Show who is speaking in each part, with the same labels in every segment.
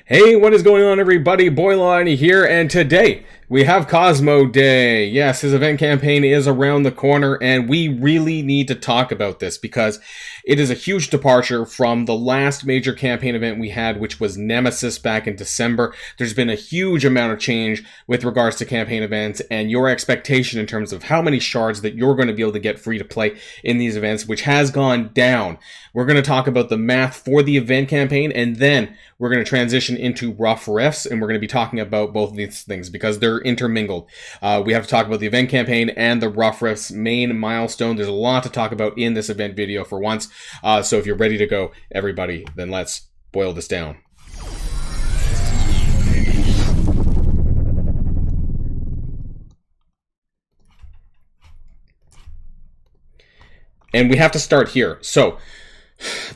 Speaker 1: Hey, what is going on, everybody? Boilon here, and today we have Cosmo Day. Yes, his event campaign is around the corner, and we really need to talk about this because it is a huge departure from the last major campaign event we had, which was Nemesis back in December. There's been a huge amount of change with regards to campaign events and your expectation in terms of how many shards that you're going to be able to get free to play in these events, which has gone down. We're going to talk about the math for the event campaign, and then we're going to transition into Ruff Riffs, and we're going to be talking about both of these things because they're intermingled. We have to talk about the event campaign and the Ruff Riffs main milestone. There's a lot to talk about in this event video for once. So if you're ready to go, everybody, then let's boil this down. And we have to start here. So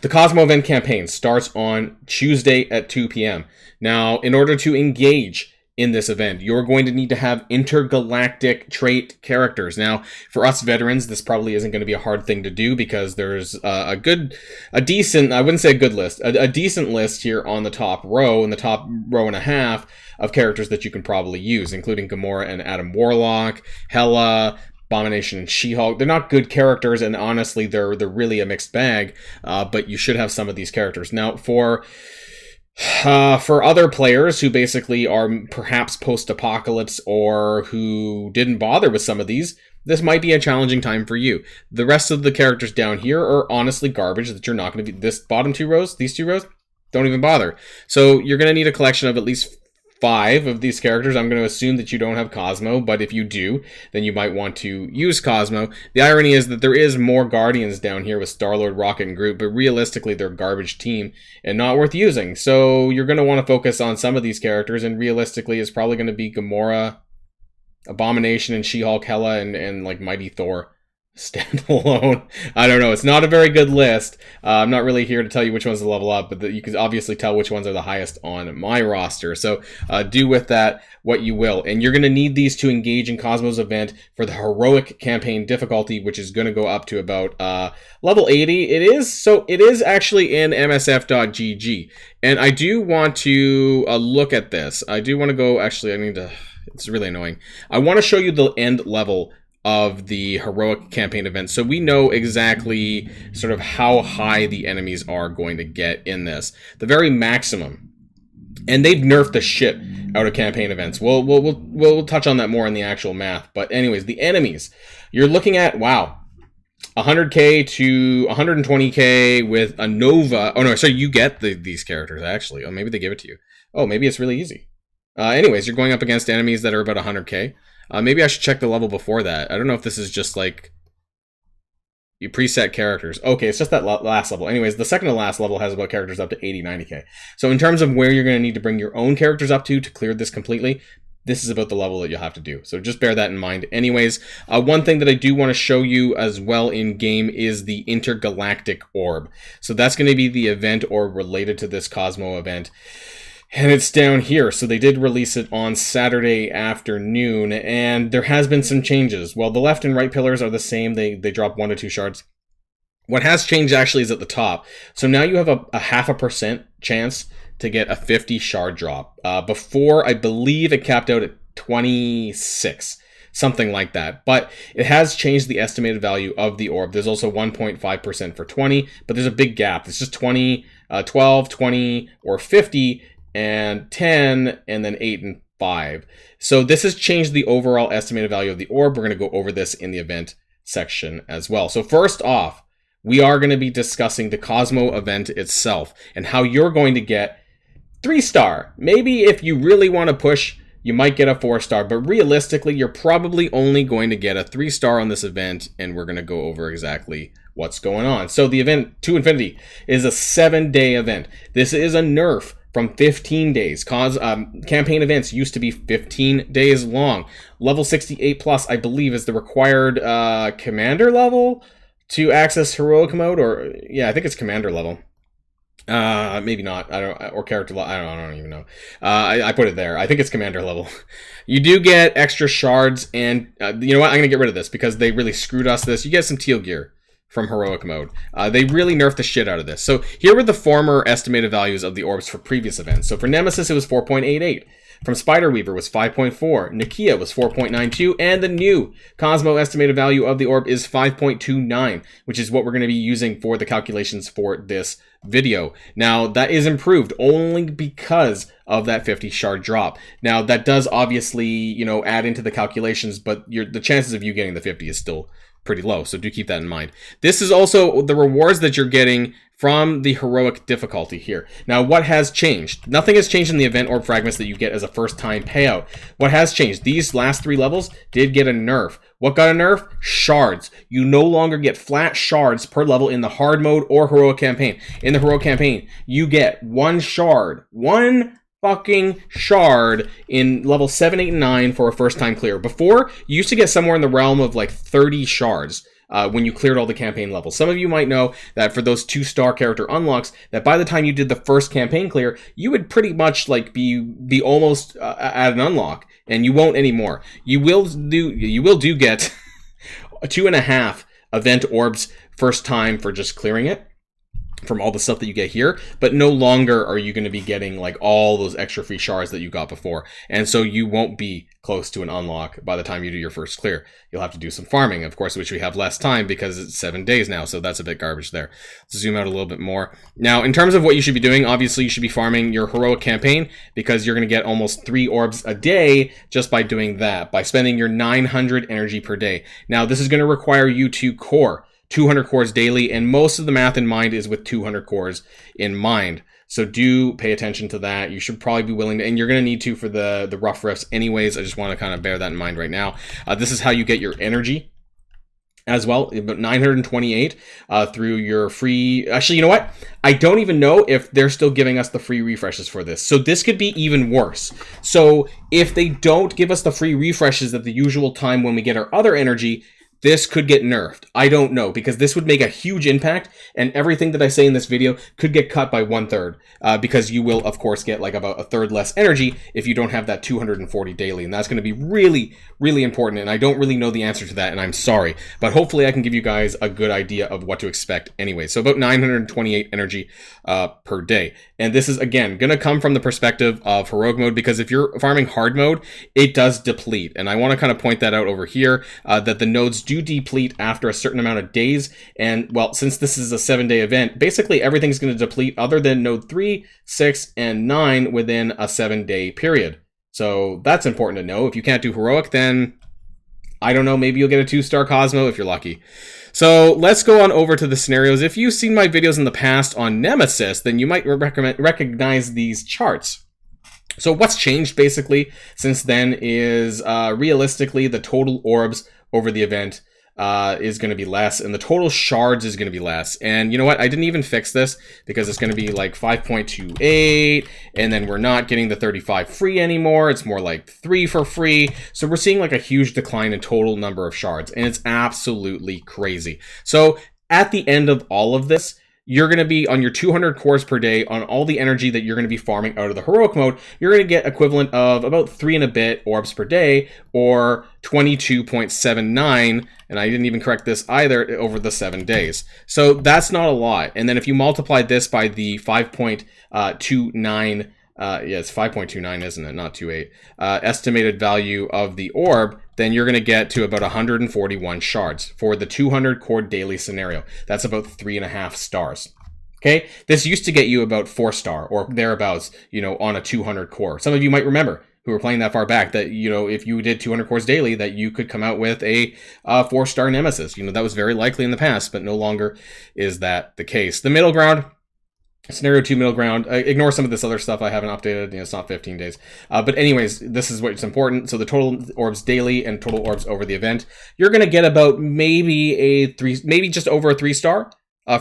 Speaker 1: the Cosmo event campaign starts on Tuesday at 2 p.m. Now, in order to engage in this event, you're going to need to have intergalactic trait characters. Now, for us veterans, this probably isn't going to be a hard thing to do because there's a decent, I wouldn't say a good list, a decent list here on the top row, and the top row and a half of characters that you can probably use, including Gamora and Adam Warlock, Hela, Abomination and She-Hulk. They're not good characters, and honestly, they're really a mixed bag, but you should have some of these characters. Now, for other players who basically are perhaps post-apocalypse or who didn't bother with some of these, this might be a challenging time for you. The rest of the characters down here are honestly garbage that you're not going to be... This bottom two rows, these two rows, don't even bother. So you're going to need a collection of at least 5 of these characters. I'm going to assume that you don't have Cosmo, but if you do, then you might want to use Cosmo. The irony is that there is more Guardians down here with Star-Lord, Rocket, and Groot, but realistically, they're a garbage team and not worth using. So you're going to want to focus on some of these characters, and realistically, it's probably going to be Gamora, Abomination, and She-Hulk, Hela, and like Mighty Thor. Standalone. I don't know. It's not a very good list. I'm not really here to tell you which ones to level up, but you can obviously tell which ones are the highest on my roster. So do with that what you will. And you're going to need these to engage in Cosmo's event for the heroic campaign difficulty, which is going to go up to about level 80. It is actually in msf.gg. And I do want to look at this. I do want to go, actually, it's really annoying. I want to show you the end level of the heroic campaign event, so we know exactly sort of how high the enemies are going to get in this. The very maximum, and they've nerfed the shit out of campaign events. We'll touch on that more in the actual math. But anyways, the enemies you're looking at, wow, 100k to 120k with a Nova. Oh no, so you get these characters actually. Oh, maybe they give it to you. Oh, maybe it's really easy. Anyways, you're going up against enemies that are about 100k. Maybe I should check the level before that. I don't know if this is just like you preset characters. Okay, it's just that last level. Anyways, the second to last level has about characters up to 80, 90k. So in terms of where you're going to need to bring your own characters up to clear this completely, this is about the level that you'll have to do. So just bear that in mind. Anyways, one thing that I do want to show you as well in game is the intergalactic orb. So that's going to be the event orb related to this Cosmo event. And it's down here. So they did release it on Saturday afternoon, and there has been some changes. Well, the left and right pillars are the same. They drop 1 to 2 shards. What has changed actually is at the top. So now you have a 0.5% chance to get a 50 shard drop. Before, I believe it capped out at 26. Something like that. But it has changed the estimated value of the orb. There's also 1.5% for 20, but there's a big gap. It's just 20, 12, 20, or 50, and 10, and then 8 and 5. So this has changed the overall estimated value of the orb. We're going to go over this in the event section as well. So first off, we are going to be discussing the Cosmo event itself and how you're going to get 3-star. Maybe if you really want to push, you might get a 4-star, but realistically, you're probably only going to get a 3-star on this event, and we're going to go over exactly what's going on. So the event to Infinity is a 7-day event. This is a nerf from 15 days. Campaign events used to be 15 days long. Level 68 plus, I believe, is the required commander level to access heroic mode, or yeah, I think it's commander level. Maybe not. I don't, or character level. I don't even know. I put it there. I think it's commander level. You do get extra shards, and you know what? I'm gonna get rid of this because they really screwed us. You get some teal gear from heroic mode. They really nerfed the shit out of this. So here were the former estimated values of the orbs for previous events. So for Nemesis, it was 4.88. From Spider Weaver was 5.4, Nakia was 4.92, and the new Cosmo estimated value of the orb is 5.29, which is what we're going to be using for the calculations for this video. Now, that is improved only because of that 50 shard drop. Now, that does obviously, you know, add into the calculations, but the chances of you getting the 50 is still pretty low, so do keep that in mind. This is also the rewards that you're getting from the heroic difficulty here. Now, what has changed? Nothing has changed in the event orb fragments that you get as a first-time payout. What has changed? These last 3 levels did get a nerf. What got a nerf? Shards. You no longer get flat shards per level in the hard mode or heroic campaign. In the heroic campaign, you get 1 shard. 1 fucking shard in level 7, 8, and 9 for a first-time clear. Before, you used to get somewhere in the realm of like 30 shards when you cleared all the campaign levels. Some of you might know that for those 2-star character unlocks, that by the time you did the first campaign clear, you would pretty much like be almost at an unlock, and you won't anymore. You will do get 2.5 event orbs first time for just clearing it from all the stuff that you get here, but no longer are you going to be getting like all those extra free shards that you got before, and so you won't be close to an unlock by the time you do your first clear. You'll have to do some farming, of course, which we have less time because it's 7 days now, so that's a bit garbage there. Let's zoom out a little bit more. Now, in terms of what you should be doing, obviously you should be farming your heroic campaign because you're going to get almost 3 orbs a day just by doing that, by spending your 900 energy per day. Now, this is going to require you to core 200 cores daily, and most of the math in mind is with 200 cores in mind. So do pay attention to that. You should probably be willing to, and you're going to need to for the Ruff Riffs anyways. I just want to kind of bear that in mind right now. This is how you get your energy as well, about 928 through your free... Actually, you know what? I don't even know if they're still giving us the free refreshes for this. So this could be even worse. So if they don't give us the free refreshes at the usual time when we get our other energy, this could get nerfed. I don't know, because this would make a huge impact, and everything that I say in this video could get cut by 1/3, because you will, of course, get like about 1/3 less energy if you don't have that 240 daily, and that's going to be really, really important, and I don't really know the answer to that, and I'm sorry, but hopefully I can give you guys a good idea of what to expect anyway. So about 928 energy per day, and this is, again, going to come from the perspective of heroic mode, because if you're farming hard mode, it does deplete, and I want to kind of point that out over here, that the nodes do deplete after a certain amount of days, and well, since this is a 7-day event, basically everything's going to deplete other than node 3, 6, and 9 within a 7-day period. So that's important to know. If you can't do heroic, then I don't know, maybe you'll get a 2-star Cosmo if you're lucky. So let's go on over to the scenarios. If you've seen my videos in the past on Nemesis, then you might recognize these charts. So what's changed basically since then is realistically the total orbs over the event is going to be less, and the total shards is going to be less. And you know what? I didn't even fix this because it's going to be like 5.28, and then we're not getting the 35 free anymore. It's more like 3 for free. So we're seeing like a huge decline in total number of shards, and it's absolutely crazy. So at the end of all of this, you're going to be on your 200 cores per day on all the energy that you're going to be farming out of the heroic mode. You're going to get equivalent of about 3 and a bit orbs per day, or 22.79, and I didn't even correct this either, over the 7 days. So that's not a lot. And then if you multiply this by the 5.29, yeah, it's 5.29, isn't it? Not 28. Estimated value of the orb, then you're going to get to about 141 shards for the 200 core daily scenario. That's about 3.5 stars. Okay, this used to get you about 4-star or thereabouts, you know, on a 200 core. Some of you might remember who were playing that far back that, you know, if you did 200 cores daily, that you could come out with a 4-star Nemesis. You know, that was very likely in the past, but no longer is that the case. The middle ground, Scenario 2 middle ground, ignore some of this other stuff I haven't updated, you know, it's not 15 days. But anyways, this is what's important. So the total orbs daily and total orbs over the event, you're going to get about maybe just over a 3-star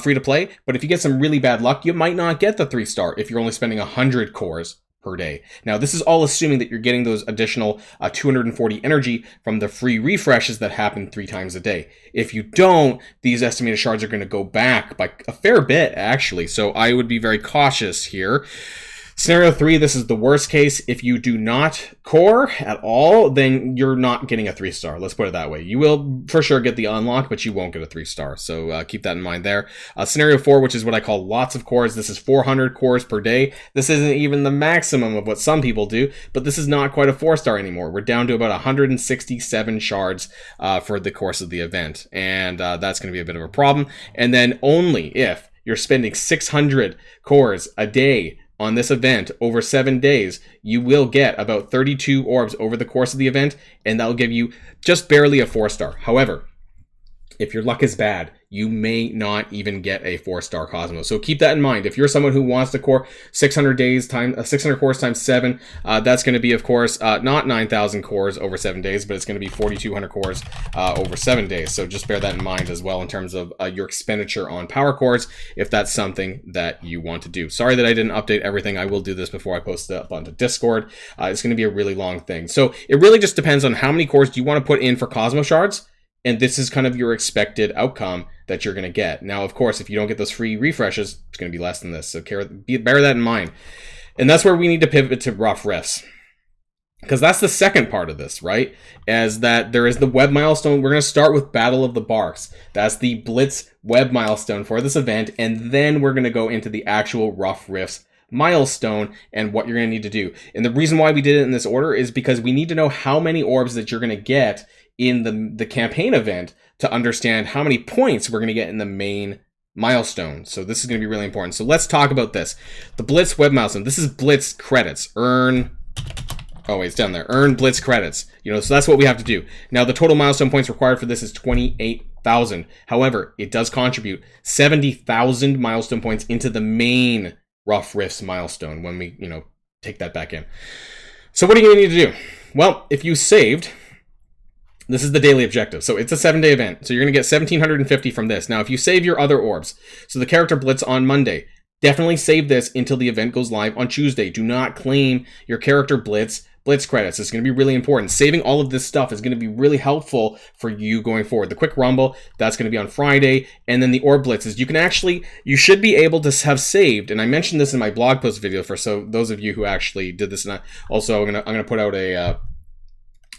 Speaker 1: free to play. But if you get some really bad luck, you might not get the 3-star if you're only spending 100 cores per day. Now, this is all assuming that you're getting those additional 240 energy from the free refreshes that happen 3 times a day. If you don't, these estimated shards are going to go back by a fair bit, actually. So I would be very cautious here. Scenario 3, this is the worst case. If you do not core at all, then you're not getting a 3-star. Let's put it that way. You will for sure get the unlock, but you won't get a 3-star. So keep that in mind there. Scenario 4, which is what I call lots of cores. This is 400 cores per day. This isn't even the maximum of what some people do, but this is not quite a 4-star anymore. We're down to about 167 shards for the course of the event, and that's going to be a bit of a problem. And then only if you're spending 600 cores a day on this event over 7 days, you will get about 32 orbs over the course of the event, and that'll give you just barely a 4-star. However, if your luck is bad, you may not even get a 4-star Cosmo. So keep that in mind. If you're someone who wants to core 600 cores times 7, that's going to be, of course, not 9,000 cores over 7 days, but it's going to be 4,200 cores over 7 days. So just bear that in mind as well in terms of your expenditure on power cores, if that's something that you want to do. Sorry that I didn't update everything. I will do this before I post it up onto Discord. It's going to be a really long thing. So it really just depends on how many cores do you want to put in for Cosmo shards. And this is kind of your expected outcome that you're going to get. Now, of course, if you don't get those free refreshes, it's going to be less than this. So bear that in mind. And that's where we need to pivot to Ruff Riffs, because that's the second part of this, right? As that there is the web milestone. We're going to start with Battle of the Barks. That's the Blitz web milestone for this event. And then we're going to go into the actual Ruff Riffs milestone and what you're going to need to do. And the reason why we did it in this order is because we need to know how many orbs that you're going to get in the campaign event to understand how many points we're going to get in the main milestone. So this is going to be really important. So let's talk about this. The Blitz web milestone. This is Blitz credits. Earn Blitz credits. So that's what we have to do. Now, the total milestone points required for this is 28,000. However, it does contribute 70,000 milestone points into the main Ruff Riffs milestone when we, take that back in. So what are you going to need to do? Well, if you saved, this is the daily objective. So it's a 7-day event. So you're going to get 1,750 from this. Now, if you save your other orbs, so the character Blitz on Monday, definitely save this until the event goes live on Tuesday. Do not claim your character Blitz credits. It's going to be really important. Saving all of this stuff is going to be really helpful for you going forward. The quick rumble, that's going to be on Friday. And then the orb blitzes, you should be able to have saved. And I mentioned this in my blog post video for those of you who actually did this. And I'm going to put out a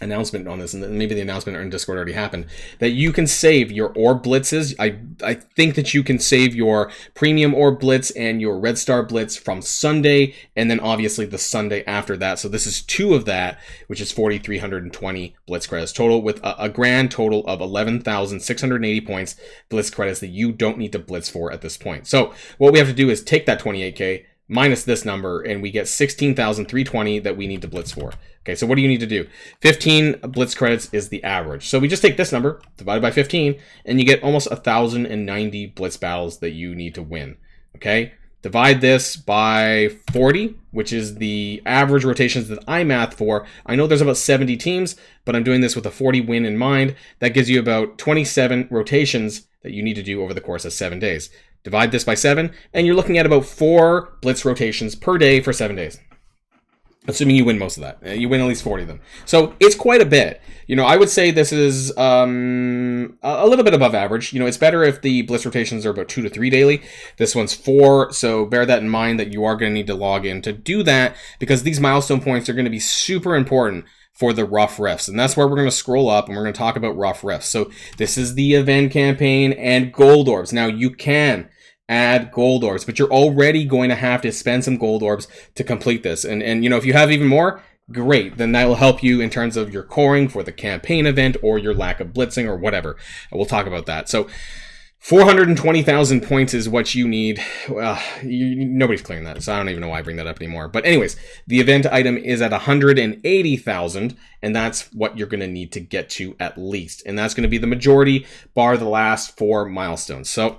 Speaker 1: announcement on this, and maybe the announcement in Discord already happened, that you can save your orb blitzes. I think that you can save your premium orb blitz and your red star blitz from Sunday, and then obviously the Sunday after that. So this is 2 of that, which is 4,320 blitz credits total, with a grand total of 11,680 points blitz credits that you don't need to blitz for at this point. So what we have to do is take that 28k minus this number, and we get 16,320 that we need to blitz for. Okay, so what do you need to do? 15 blitz credits is the average. So we just take this number, divided by 15, and you get almost 1,090 blitz battles that you need to win. Okay, divide this by 40, which is the average rotations that I math for. I know there's about 70 teams, but I'm doing this with a 40 win in mind. That gives you about 27 rotations that you need to do over the course of 7 days. Divide this by 7, and you're looking at about 4 blitz rotations per day for 7 days. Assuming you win most of that. You win at least 40 of them. So it's quite a bit. I would say this is a little bit above average. It's better if the blitz rotations are about 2 to 3 daily. This one's 4, so bear that in mind that you are going to need to log in to do that, because these milestone points are going to be super important for the Ruff Riffs. And that's where we're going to scroll up and we're going to talk about Ruff Riffs. So this is the event campaign and gold orbs. Now you can add gold orbs, but you're already going to have to spend some gold orbs to complete this. And if you have even more, great. Then that will help you in terms of your coring for the campaign event or your lack of blitzing or whatever. We'll talk about that. So 420,000 points is what you need. Nobody's clearing that, so I don't even know why I bring that up anymore. But anyways, the event item is at 180,000, and that's what you're going to need to get to at least. And that's going to be the majority, bar the last 4 milestones. So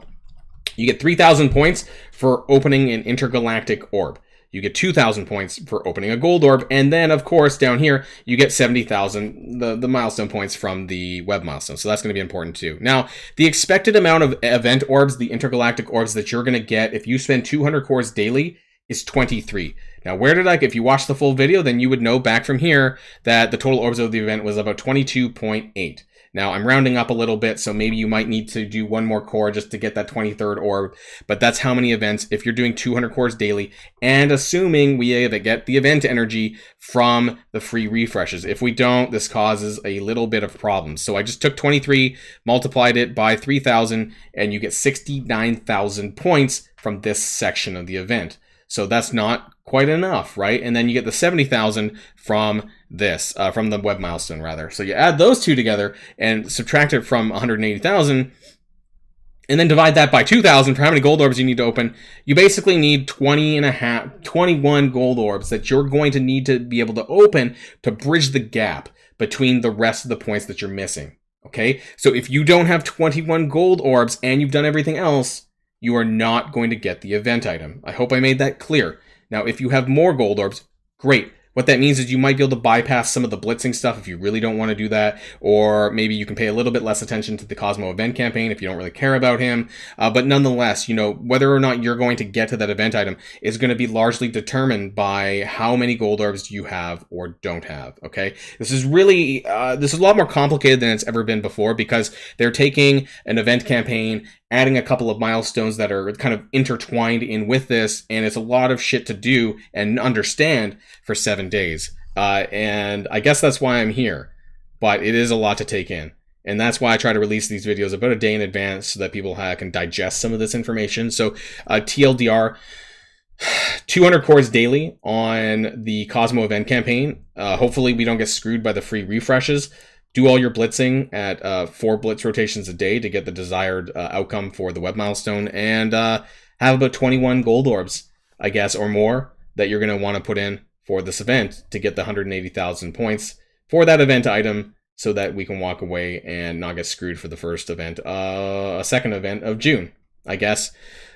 Speaker 1: you get 3,000 points for opening an intergalactic orb. You get 2,000 points for opening a gold orb. And then, of course, down here, you get 70,000, the milestone points from the web milestone. So that's going to be important too. Now, the expected amount of event orbs, the intergalactic orbs that you're going to get if you spend 200 cores daily, is 23. Now, if you watch the full video, then you would know back from here that the total orbs of the event was about 22.8. Now, I'm rounding up a little bit, so maybe you might need to do one more core just to get that 23rd orb, but that's how many events if you're doing 200 cores daily, and assuming we get the event energy from the free refreshes. If we don't, this causes a little bit of problems. So I just took 23, multiplied it by 3,000, and you get 69,000 points from this section of the event. So that's not quite enough, right? And then you get the 70,000 from this, from the web milestone rather. So you add those two together and subtract it from 180,000, and then divide that by 2,000 for how many gold orbs you need to open. You basically need 21 gold orbs that you're going to need to be able to open to bridge the gap between the rest of the points that you're missing. Okay? So if you don't have 21 gold orbs and you've done everything else, you are not going to get the event item. I hope I made that clear. Now, if you have more gold orbs, great. What that means is you might be able to bypass some of the blitzing stuff if you really don't want to do that, or maybe you can pay a little bit less attention to the Cosmo event campaign if you don't really care about him. But nonetheless, whether or not you're going to get to that event item is going to be largely determined by how many gold orbs you have or don't have, okay? This is really, this is a lot more complicated than it's ever been before because they're taking an event campaign, adding a couple of milestones that are kind of intertwined in with this, and it's a lot of shit to do and understand for 7 days. And I guess that's why I'm here, but it is a lot to take in. And that's why I try to release these videos about a day in advance so that people can digest some of this information. So TLDR, 200 cores daily on the Cosmo event campaign. Hopefully we don't get screwed by the free refreshes. Do all your blitzing at 4 blitz rotations a day to get the desired outcome for the web milestone, and have about 21 gold orbs, I guess, or more that you're going to want to put in for this event to get the 180,000 points for that event item so that we can walk away and not get screwed for the first event, a second event of June, I guess.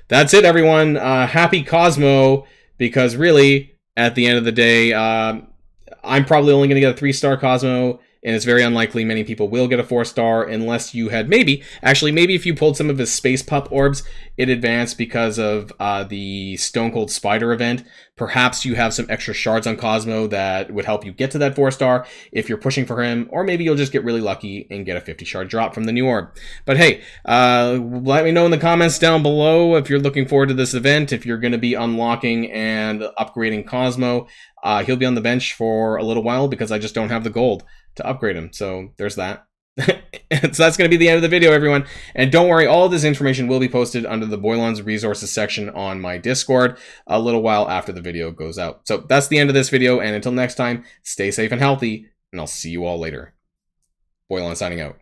Speaker 1: That's it, everyone. Happy Cosmo, because really, at the end of the day, I'm probably only going to get a 3-star Cosmo, and it's very unlikely many people will get a 4-star unless you had maybe if you pulled some of his Space Pup orbs, it advanced because of the Stone Cold Spider event. Perhaps you have some extra shards on Cosmo that would help you get to that 4-star if you're pushing for him, or maybe you'll just get really lucky and get a 50 shard drop from the new orb. But hey, let me know in the comments down below if you're looking forward to this event, if you're going to be unlocking and upgrading Cosmo. He'll be on the bench for a little while because I just don't have the gold to upgrade him. So there's that. So that's going to be the end of the video, everyone. And don't worry, all of this information will be posted under the Boilon's resources section on my Discord a little while after the video goes out. So that's the end of this video. And until next time, stay safe and healthy, and I'll see you all later. Boilon signing out.